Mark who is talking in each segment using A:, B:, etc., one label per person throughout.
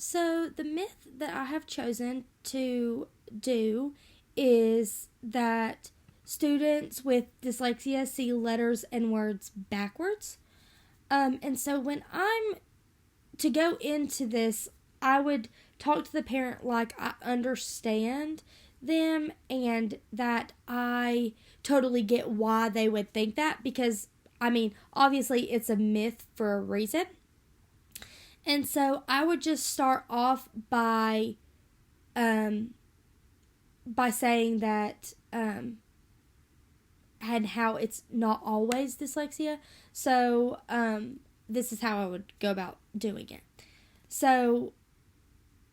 A: So, the myth that I have chosen to do is that students with dyslexia see letters and words backwards. And so, when I'm to go into this, I would talk to the parent like I understand them and that I totally get why they would think that, because, obviously it's a myth for a reason. And so I would just start off by saying that and how it's not always dyslexia. So this is how I would go about doing it. So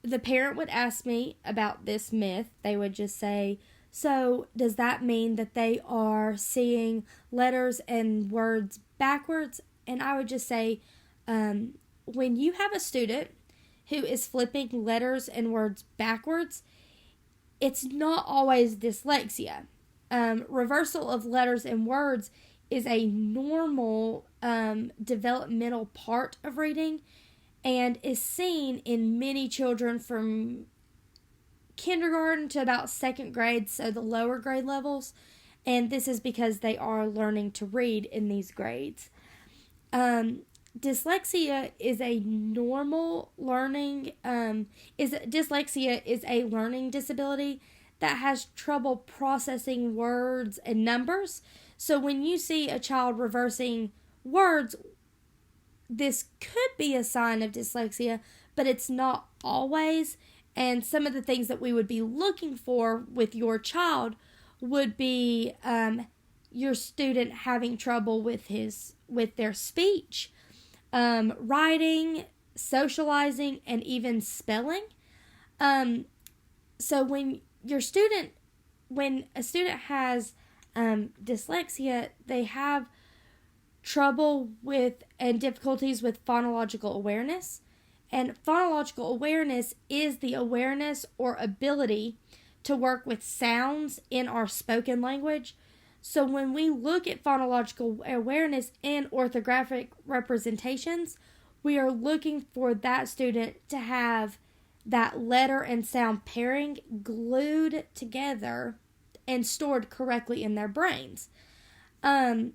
A: the parent would ask me about this myth. They would just say, so does that mean that they are seeing letters and words backwards? And I would just say, when you have a student who is flipping letters and words backwards, it's not always dyslexia. Reversal of letters and words is a normal developmental part of reading and is seen in many children from kindergarten to about second grade, so the lower grade levels, and this is because they are learning to read in these grades. Dyslexia is a normal learning, dyslexia is a learning disability that has trouble processing words and numbers. So when you see a child reversing words, this could be a sign of dyslexia, but it's not always. And some of the things that we would be looking for with your child would be your student having trouble with their speech, writing, socializing, and even spelling. So when a student has dyslexia, they have trouble with and difficulties with phonological awareness. And phonological awareness is the awareness or ability to work with sounds in our spoken language. So when we look at phonological awareness and orthographic representations, we are looking for that student to have that letter and sound pairing glued together and stored correctly in their brains. And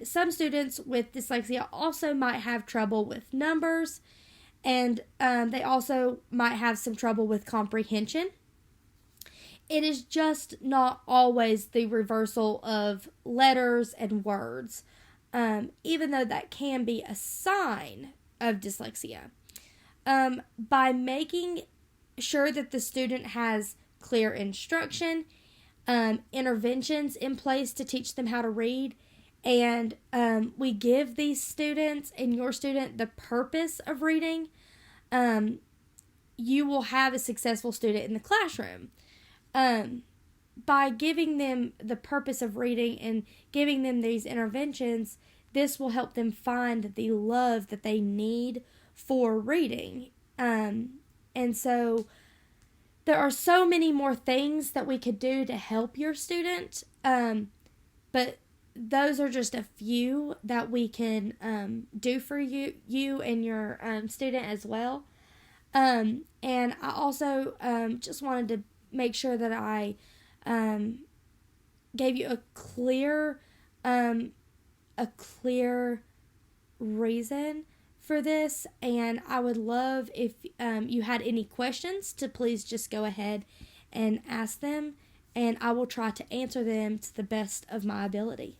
A: some students with dyslexia also might have trouble with numbers, and they also might have some trouble with comprehension. It is just not always the reversal of letters and words, even though that can be a sign of dyslexia. By making sure that the student has clear instruction, interventions in place to teach them how to read, and we give these students and your student the purpose of reading, you will have a successful student in the classroom. By giving them the purpose of reading and giving them these interventions, this will help them find the love that they need for reading. And so there are so many more things that we could do to help your student, but those are just a few that we can do for you and your student as well. And I also just wanted to make sure that I gave you a clear reason for this, and I would love if you had any questions to please just go ahead and ask them, and I will try to answer them to the best of my ability.